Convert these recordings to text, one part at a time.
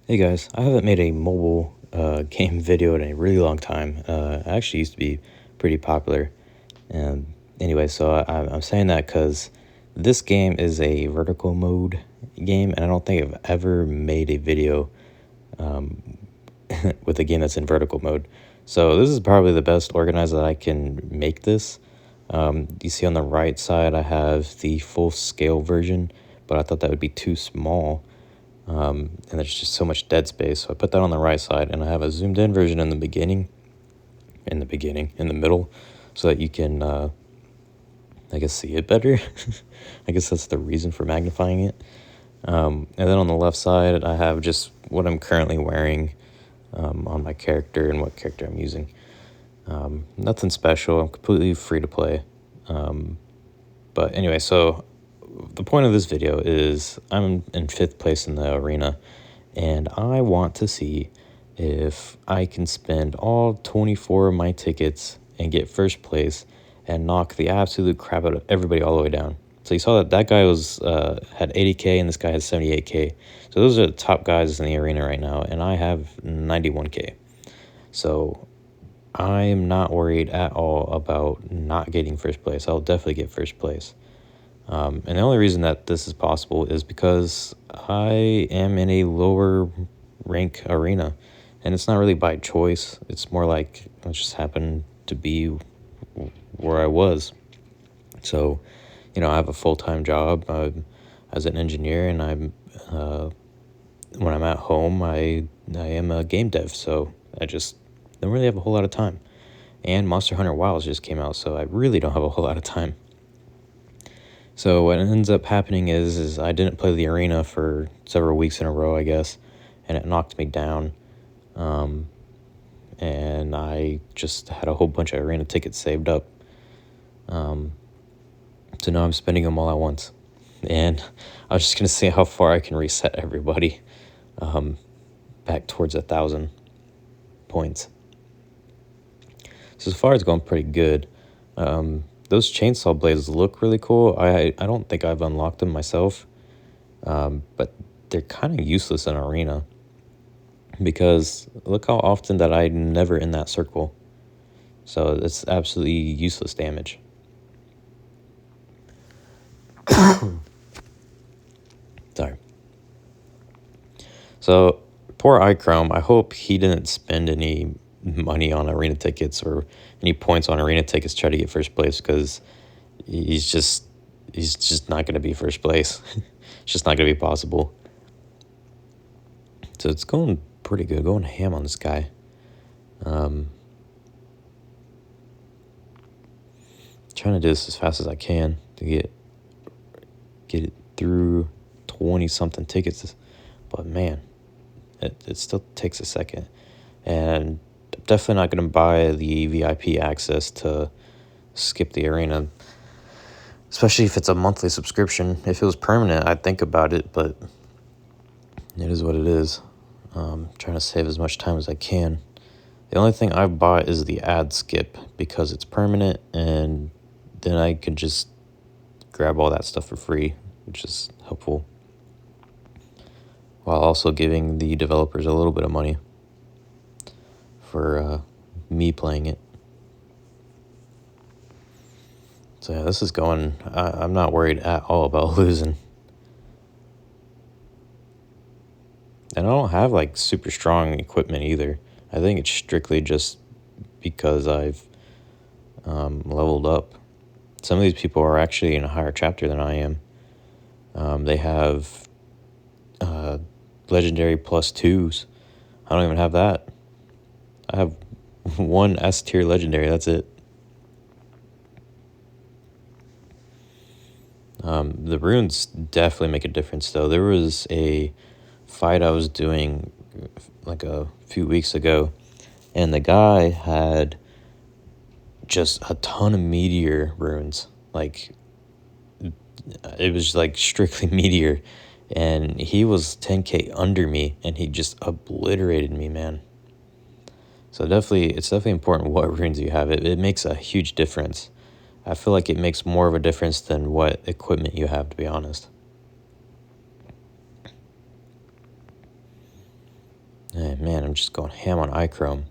Hey guys, I haven't made a mobile game video in a really long time. I actually used to be pretty popular. Um, anyway, so I'm saying that because this game is a vertical mode game, and I don't think I've ever made a video with a game that's in vertical mode. So this is probably the best organized that I can make this. You see on the right side, I have the full scale version, but I thought that would be too small. And there's just so much dead space. So I put that on the right side, and I have a zoomed in version in the middle, so that you can, I guess, see it better. I guess that's the reason for magnifying it. And then on the left side, I have just what I'm currently wearing on my character and what character I'm using. Nothing special. I'm completely free to play. But anyway, so the point of this video is I'm in 5th place in the arena, and I want to see if I can spend all 24 of my tickets and get first place and knock the absolute crap out of everybody all the way down. So you saw that guy was had 80K and this guy has 78K. So those are the top guys in the arena right now, and I have 91K. So I am not worried at all about not getting first place. I'll definitely get first place. And the only reason that this is possible is because I am in a lower rank arena, and it's not really by choice. It's more like it just happened to be where I was. So, I have a full-time job as an engineer, and when I'm at home, I am a game dev. So I just don't really have a whole lot of time. And Monster Hunter Wilds just came out, so I really don't have a whole lot of time. So what ends up happening is I didn't play the arena for several weeks in a row, I guess, and it knocked me down. And I just had a whole bunch of arena tickets saved up. So now I'm spending them all at once. And I was just going to see how far I can reset everybody back towards 1,000 points. So far it's going pretty good. Those chainsaw blades look really cool. I don't think I've unlocked them myself, but they're kind of useless in arena because look how often that I'm never in that circle. So it's absolutely useless damage. Sorry. So poor iChrome, I hope he didn't spend any money on arena tickets or any points on arena tickets to try to get first place, because he's just not going to be first place. It's just not going to be possible. So it's going pretty good, going ham on this guy. Trying to do this as fast as I can to get it through 20 something tickets, but man, it still takes a second. And I'm definitely not going to buy the VIP access to skip the arena, especially if it's a monthly subscription. If it was permanent, I'd think about it, but it is what it is. Trying to save as much time as I can. The only thing I've bought is the ad skip because it's permanent, and then I can just grab all that stuff for free, which is helpful, while also giving the developers a little bit of money for me playing it. So yeah, this is going, I'm not worried at all about losing. And I don't have like super strong equipment either. I think it's strictly just because I've leveled up. Some of these people are actually in a higher chapter than I am. They have legendary +2s. I don't even have that. I have one S tier legendary, that's it. The runes definitely make a difference, though. There was a fight I was doing like a few weeks ago, and the guy had just a ton of meteor runes. Like, it was like strictly meteor, and he was 10k under me, and he just obliterated me, man. So it's definitely important what runes you have. It makes a huge difference. I feel like it makes more of a difference than what equipment you have, to be honest. And man, I'm just going ham on iChrome.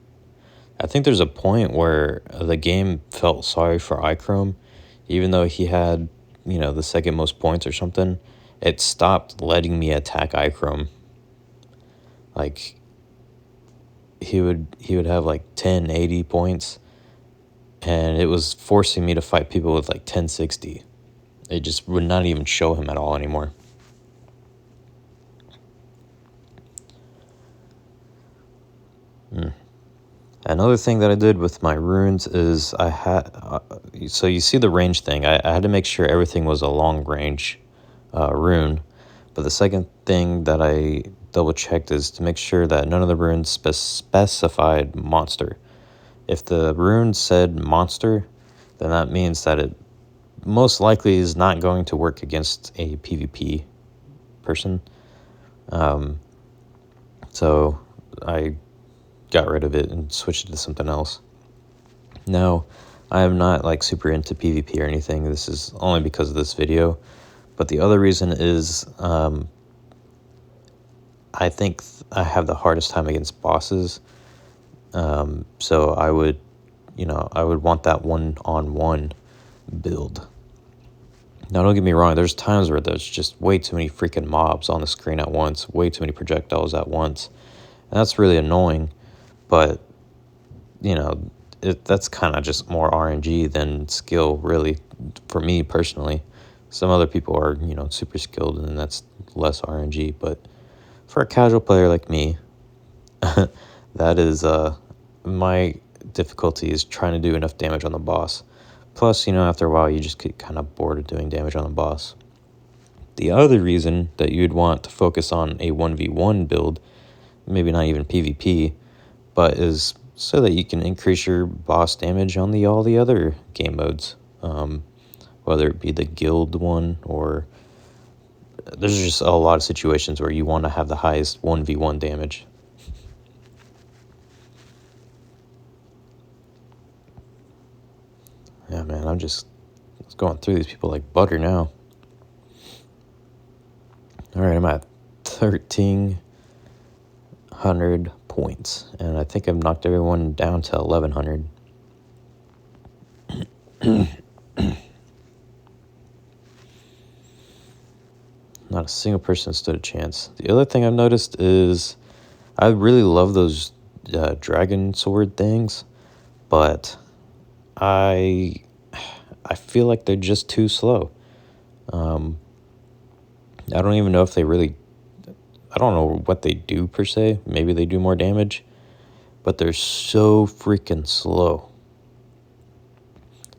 I think there's a point where the game felt sorry for iChrome, even though he had, the second most points or something. It stopped letting me attack iChrome. Like, he would have like 10, 80 points, and it was forcing me to fight people with like 1060. It just would not even show him at all anymore. Another thing that I did with my runes is I had, so you see the range thing. I had to make sure everything was a long range rune. But the second thing that I double checked is to make sure that none of the runes specified monster. If the rune said monster, then that means that it most likely is not going to work against a PvP person. So I got rid of it and switched it to something else. Now, I am not like super into PvP or anything. This is only because of this video. But the other reason is I think I have the hardest time against bosses. So I would want that one-on-one build. Now, don't get me wrong. There's times where there's just way too many freaking mobs on the screen at once, way too many projectiles at once. And that's really annoying. But, that's kind of just more RNG than skill, really, for me personally. Some other people are, super skilled, and that's less RNG. But for a casual player like me, that is my difficulty is trying to do enough damage on the boss. Plus, after a while, you just get kind of bored of doing damage on the boss. The other reason that you'd want to focus on a 1v1 build, maybe not even PvP, but is so that you can increase your boss damage on all the other game modes, whether it be the guild one or there's just a lot of situations where you want to have the highest 1v1 damage. Yeah, man, I'm just going through these people like butter now. All right, I'm at 1,300 points, and I think I've knocked everyone down to 1,100. Not a single person stood a chance. The other thing I've noticed is I really love those dragon sword things, but I feel like they're just too slow. I don't even know if they really, I don't know what they do per se. Maybe they do more damage, but they're so freaking slow.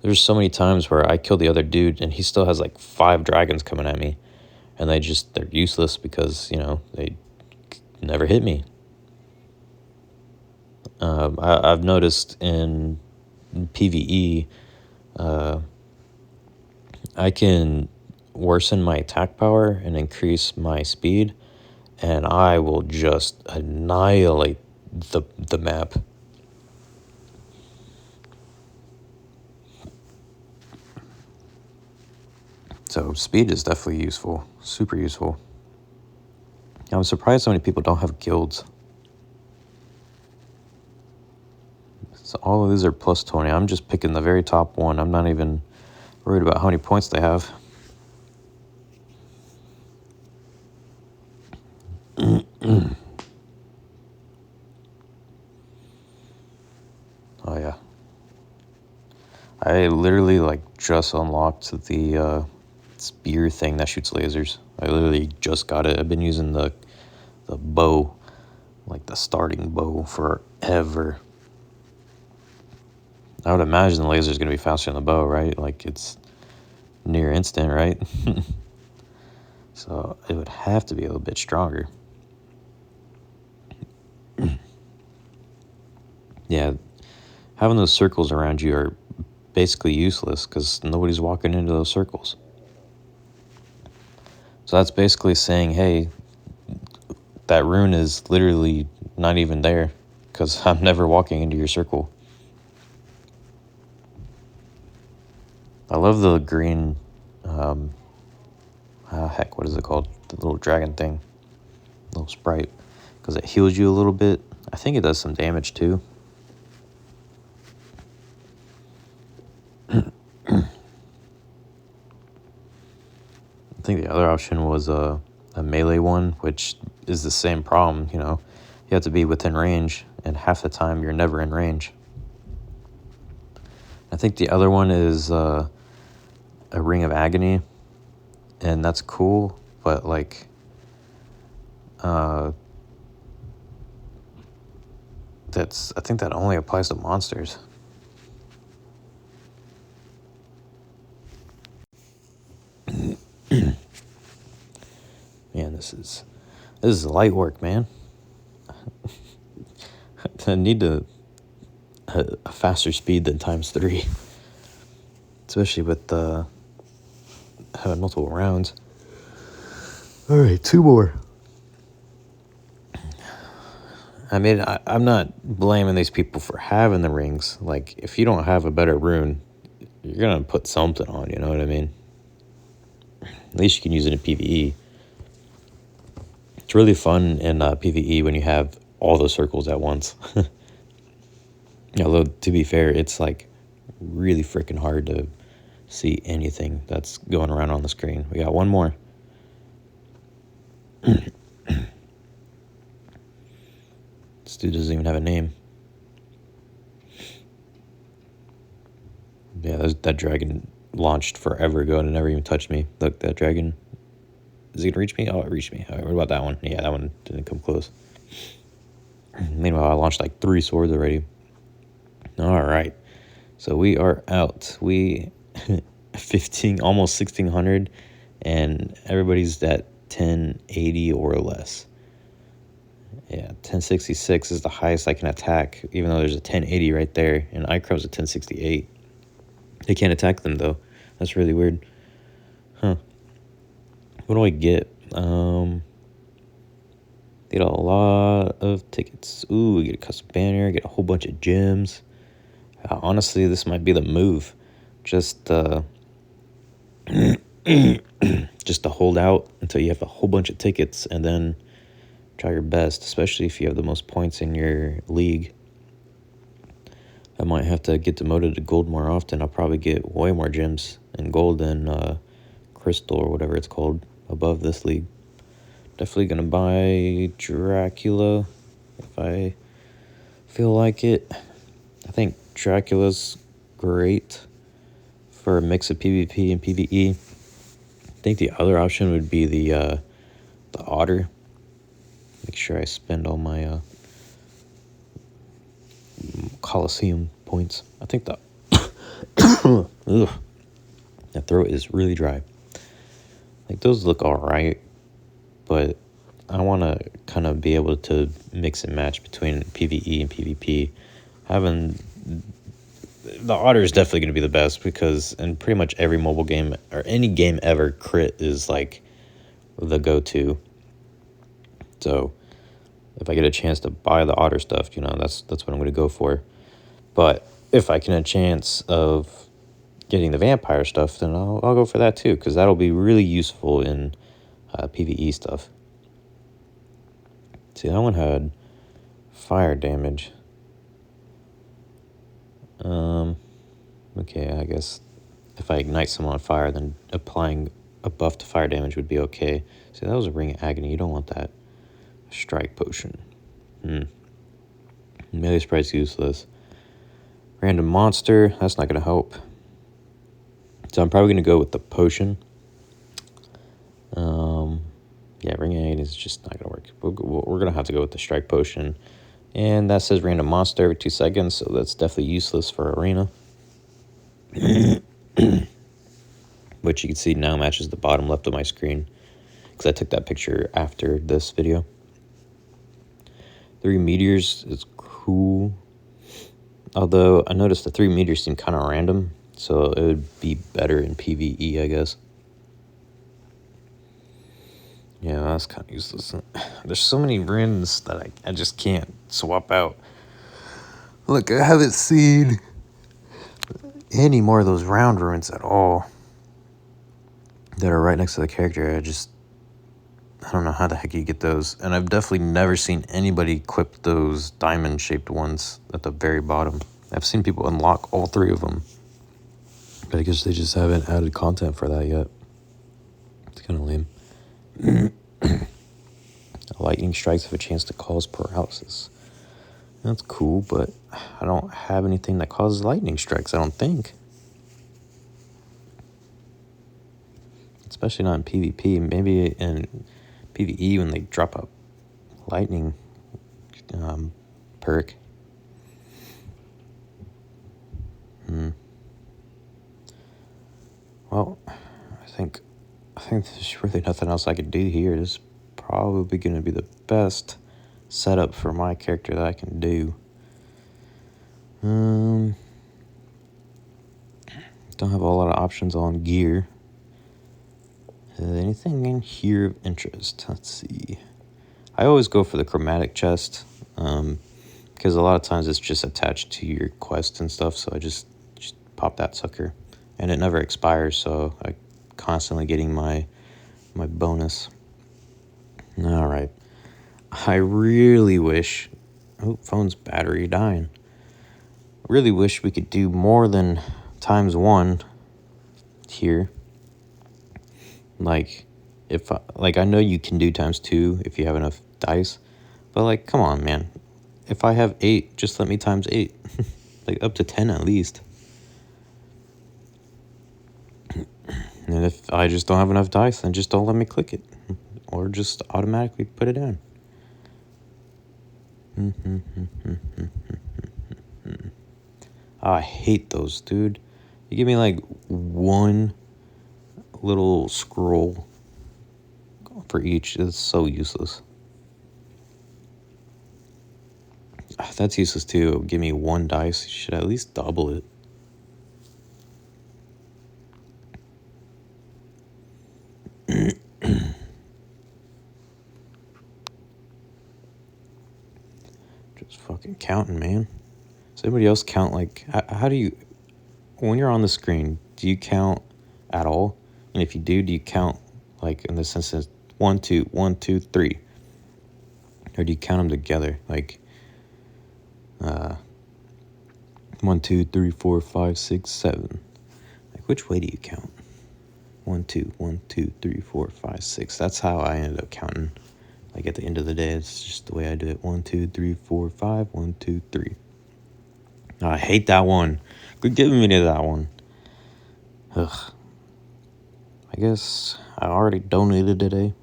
There's so many times where I kill the other dude and he still has like 5 dragons coming at me, and they're useless because, they never hit me. I've noticed in PvE, I can worsen my attack power and increase my speed, and I will just annihilate the map. So speed is definitely useful, super useful. I'm surprised so many people don't have guilds. So all of these are plus 20. I'm just picking the very top one. I'm not even worried about how many points they have. Oh, yeah. I literally, just unlocked the spear thing that shoots lasers. I literally just got it. I've been using the bow, the starting bow, forever. I would imagine the laser is going to be faster than the bow, right? It's near instant, right? So it would have to be a little bit stronger. Yeah, having those circles around you are basically useless because nobody's walking into those circles. So that's basically saying, hey, that rune is literally not even there because I'm never walking into your circle. I love the green, what is it called? The little dragon thing, little sprite. because it heals you a little bit. I think it does some damage too. I think the other option was a melee one, which is the same problem, you know. You have to be within range, and half the time you're never in range. I think the other one is a Ring of Agony, and that's cool, but like I think that only applies to monsters. Man, this is light work, man. I need a faster speed than ×3, especially with having multiple rounds. All right, 2 more. I mean, I'm not blaming these people for having the rings. Like, if you don't have a better rune, you're gonna put something on. You know what I mean? At least you can use it in PvE. It's really fun in PvE when you have all the circles at once. Although, to be fair, it's like really freaking hard to see anything that's going around on the screen. We got one more. This dude doesn't even have a name. Yeah, that dragon launched forever ago and it never even touched me. Look, that dragon. Is he gonna reach me? Oh, it reached me. All right, what about that one? Yeah, that one didn't come close. Meanwhile, I launched like 3 swords already. All right. So we are out. We 15, almost 1600, and everybody's at 1080 or less. Yeah, 1066 is the highest I can attack, even though there's a 1080 right there, and Archero's a 1068. They can't attack them, though. That's really weird. Huh. What do I get? Get a lot of tickets. Ooh, we get a custom banner, get a whole bunch of gems. Honestly, this might be the move. Just just to hold out until you have a whole bunch of tickets, and then try your best, especially if you have the most points in your league. I might have to get demoted to gold more often. I'll probably get way more gems in gold than crystal or whatever it's called above this league. Definitely gonna buy Dracula if I feel like it. I think Dracula's great for a mix of PvP and PvE. I think the other option would be the otter. Make sure I spend all my Coliseum points. I think that that throat is really dry. Like, those look all right, but I want to kind of be able to mix and match between PvE and PvP. Having the otter is definitely going to be the best, because in pretty much every mobile game or any game ever, crit is like the go-to. So if I get a chance to buy the otter stuff, you know, that's what I'm going to go for. But if I can have a chance of getting the vampire stuff, then I'll go for that too, because that'll be really useful in PvE stuff. See, that one had fire damage. Okay, I guess if I ignite someone on fire, then applying a buff to fire damage would be okay. See, that was a Ring of Agony. You don't want that. Strike potion. Melee sprite's useless. Random monster, that's not going to help. So I'm probably going to go with the potion. Yeah, Ring of Agony is just not going to work. We're going to have to go with the strike potion. And that says random monster every 2 seconds, so that's definitely useless for arena. Which you can see now matches the bottom left of my screen, because I took that picture after this video. 3 meteors is cool. Although I noticed the 3 meteors seem kind of random, so it would be better in PvE, I guess. Yeah, that's kind of useless. There's so many runes that I just can't swap out. Look, I haven't seen any more of those round runes at all that are right next to the character. I don't know how the heck you get those. And I've definitely never seen anybody equip those diamond-shaped ones at the very bottom. I've seen people unlock all 3 of them. But I guess they just haven't added content for that yet. It's kind of lame. Lightning strikes have a chance to cause paralysis. That's cool, but I don't have anything that causes lightning strikes, I don't think. Especially not in PvP. Maybe in PvE when they drop a lightning perk. Well, I think there's really nothing else I could do here. This is probably going to be the best setup for my character that I can do. Don't have a lot of options on gear. Anything in here of interest? Let's see. I always go for the chromatic chest, because a lot of times it's just attached to your quest and stuff, so I just pop that sucker. And it never expires, so I'm constantly getting my bonus. All right. I really wish... Oh, phone's battery dying. Really wish we could do more than ×1 here. Like, I know you can do ×2 if you have enough dice, but like, come on, man. If I have 8, just let me ×8. Like, up to 10 at least. And if I just don't have enough dice, then just don't let me click it. Or just automatically put it down. Oh, I hate those, dude. You give me like one little scroll for each. It's so useless. That's useless too. Give me 1 dice. You should at least double it. Just fucking counting, man. Does anybody else count? Like, how do you, when you're on the screen, do you count at all? And if you do you count like in the sense of 1, 2, 1, 2, 3? Or do you count them together? Like 1, 2, 3, 4, 5, 6, 7. Like, which way do you count? 1, 2, 1, 2, 3, 4, 5, 6. That's how I ended up counting. Like, at the end of the day, it's just the way I do it. 1, 2, 3, 4, 5. 1, 2, 3. Oh, I hate that one. Quit giving me to that one. Ugh. I guess I already donated today.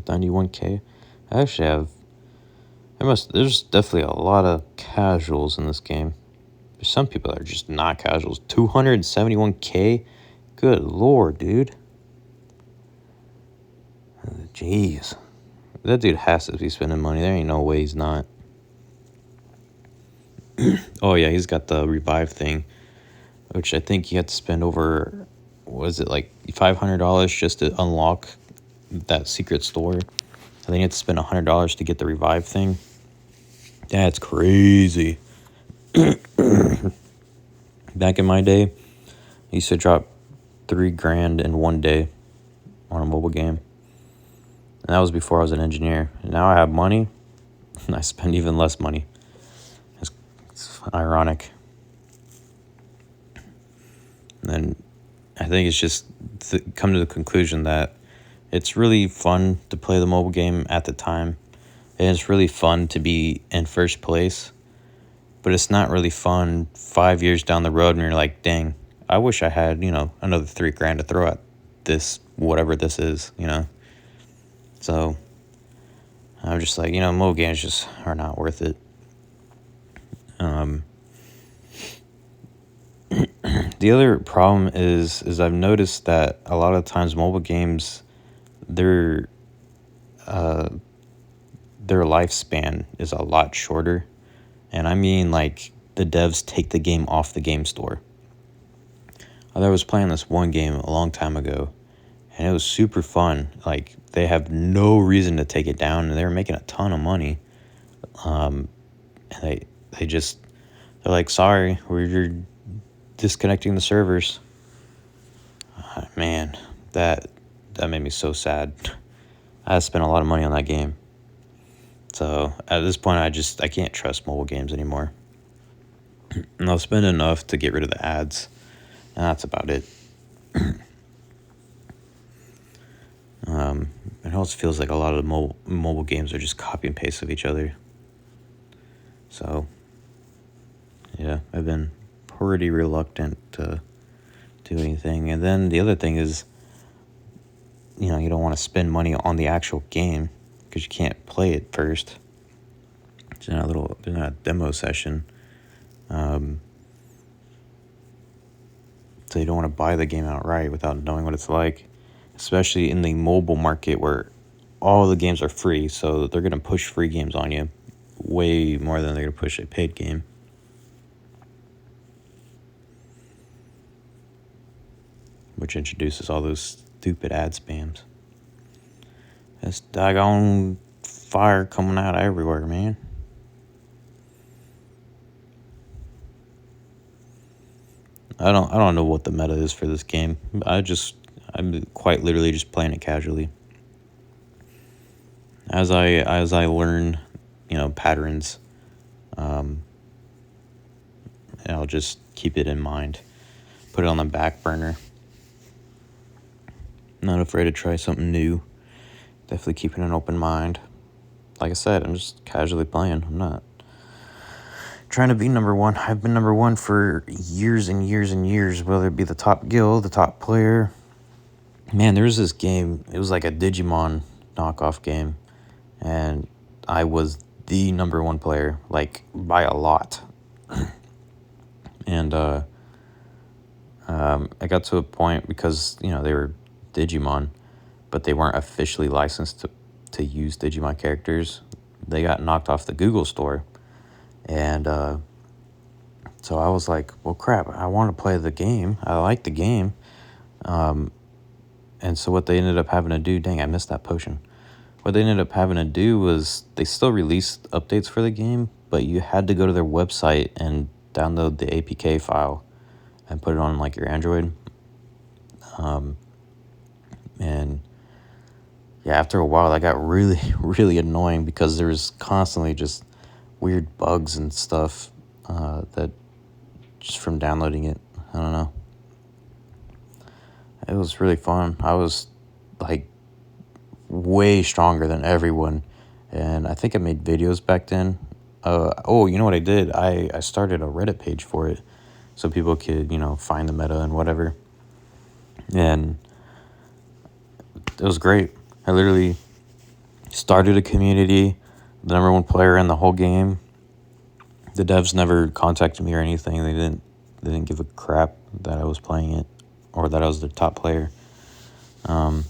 91K. I actually have... There's definitely a lot of casuals in this game. There's some people that are just not casuals. 271K? Good lord, dude. Jeez. That dude has to be spending money. There ain't no way he's not. Oh, yeah, he's got the revive thing, which I think you have to spend over, was it like $500 just to unlock that secret store? I think you have to spend $100 to get the revive thing. That's crazy. Back in my day, I used to drop $3,000 in one day on a mobile game. And that was before I was an engineer. And now I have money, and I spend even less money. It's ironic. And I think it's just come to the conclusion that it's really fun to play the mobile game at the time. And it's really fun to be in first place. But it's not really fun 5 years down the road and you're like, dang, I wish I had, another $3,000 to throw at this, whatever this is, So I'm just like, mobile games just are not worth it. The other problem is I've noticed that a lot of times mobile games, their lifespan is a lot shorter. And I mean, like, the devs take the game off the game store. I was playing this one game a long time ago, and it was super fun. Like, they have no reason to take it down, and they were making a ton of money. And they're like, sorry, we're disconnecting the servers. Man, that that made me so sad. I spent a lot of money on that game. So at this point, I can't trust mobile games anymore. And I'll spend enough to get rid of the ads, and that's about it. It also feels like a lot of the mobile games are just copy and paste of each other. So, yeah, I've been pretty reluctant to do anything. And then the other thing is, you don't want to spend money on the actual game because you can't play it first. There's not a demo session. So you don't want to buy the game outright without knowing what it's like, especially in the mobile market where all the games are free. So they're going to push free games on you way more than they're going to push a paid game. Which introduces all those stupid ad spams. This daggone fire coming out everywhere, man. I don't know what the meta is for this game. I'm quite literally just playing it casually. As I learn, patterns, I'll just keep it in mind. Put it on the back burner. Not afraid to try something new. Definitely keeping an open mind. Like I said, I'm just casually playing. I'm not trying to be number one. I've been number one for years and years and years, whether it be the top guild, the top player. Man, there was this game. It was like a Digimon knockoff game, and I was the number one player, like by a lot. And I got to a point because they were Digimon, but they weren't officially licensed to use Digimon characters. They got knocked off the Google store. And so I was like, well, crap, I want to play the game. I like the game. And so what they ended up having to do, dang, I missed that potion. What they ended up having to do was they still released updates for the game, but you had to go to their website and download the APK file and put it on like your Android. And yeah, after a while, that got really, really annoying because there was constantly just weird bugs and stuff that just from downloading it. I don't know. It was really fun. I was like way stronger than everyone, and I think I made videos back then. You know what I did? I started a Reddit page for it so people could, find the meta and whatever. And it was great. I literally started a community, the number one player in the whole game. The devs never contacted me or anything. They didn't give a crap that I was playing it or that I was the top player. And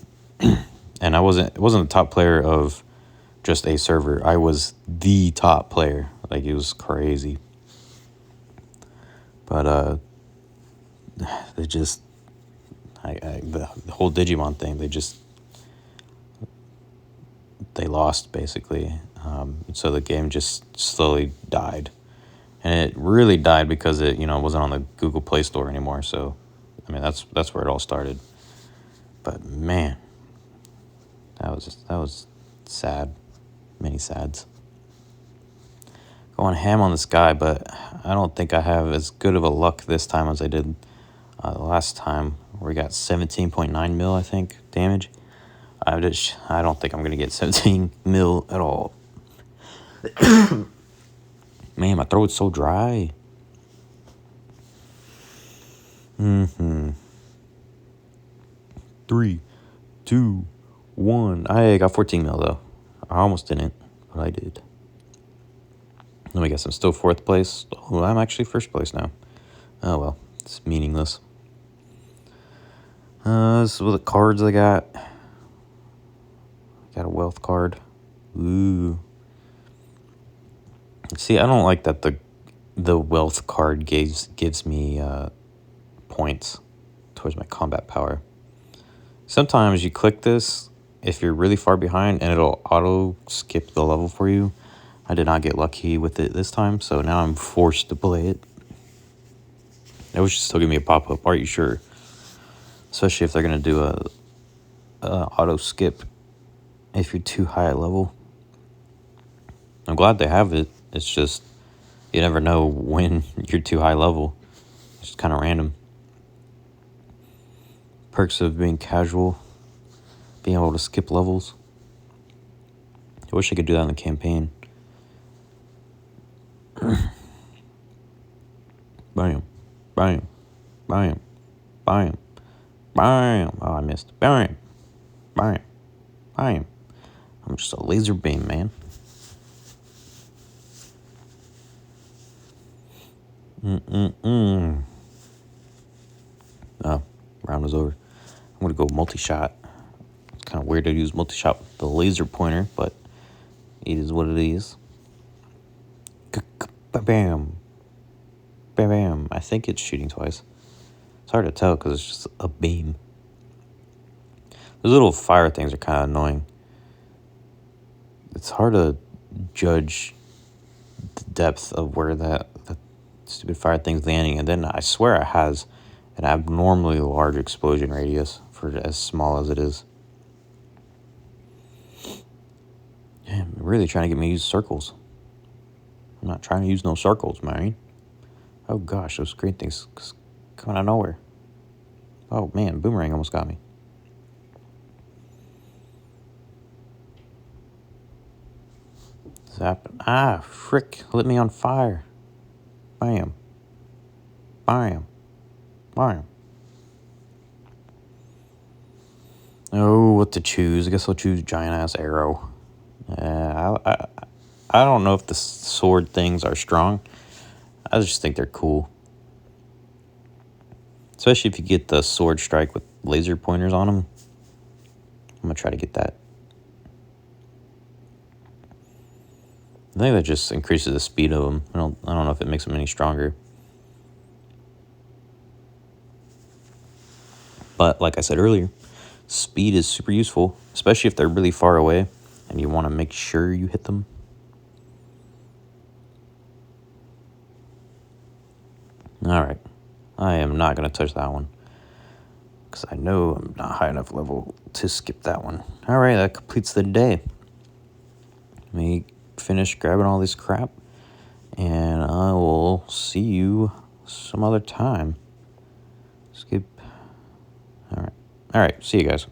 it wasn't the top player of just a server. I was the top player. Like, it was crazy. But they just the whole Digimon thing, they lost basically. So the game just slowly died. And it really died because it, wasn't on the Google Play Store anymore. So, I mean, that's where it all started. But man, that was sad. Many sads. Going ham on this guy, but I don't think I have as good of a luck this time as I did the last time, where we got 17.9 mil, I think, damage. I don't think I'm gonna get 17 mil at all. Man, my throat's so dry. 3, 2, 1. I got 14 mil though. I almost didn't, but I did. Let me guess, I'm still 4th place. Oh, I'm actually 1st place now. Oh well, it's meaningless. This is what the cards I got. Got a wealth card. Ooh. See, I don't like that the wealth card gives me points towards my combat power. Sometimes you click this if you're really far behind and it'll auto skip the level for you. I did not get lucky with it this time, so now I'm forced to play it. It was just still give me a pop-up. Are you sure? Especially if they're going to do auto skip if you're too high at level. I'm glad they have it. It's just you never know when you're too high level. It's just kind of random. Perks of being casual, being able to skip levels. I wish I could do that in the campaign. Bam, bam, bam, bam, bam. Oh, I missed. Bam, bam, bam. I'm just a laser beam, man. Oh, round was over. I'm going to go multi-shot. It's kind of weird to use multi-shot with the laser pointer, but it is what it is. Bam. Bam, bam. I think it's shooting twice. It's hard to tell because it's just a beam. Those little fire things are kind of annoying. It's hard to judge the depth of where that stupid fire thing's landing. And then I swear it has an abnormally large explosion radius for as small as it is. Damn, really trying to get me to use circles. I'm not trying to use no circles, man. Oh gosh, those green things coming out of nowhere. Oh man, boomerang almost got me. Zap. Ah, frick, lit me on fire. Bam. Bam. Bam. Oh, what to choose? I guess I'll choose giant-ass arrow. I don't know if the sword things are strong. I just think they're cool. Especially if you get the sword strike with laser pointers on them. I'm going to try to get that. I think that just increases the speed of them. I don't know if it makes them any stronger. But like I said earlier, speed is super useful, especially if they're really far away and you want to make sure you hit them. All right. I am not going to touch that one because I know I'm not high enough level to skip that one. All right, that completes the day. Let me finish grabbing all this crap, and I will see you some other time. Skip. All right. See you guys.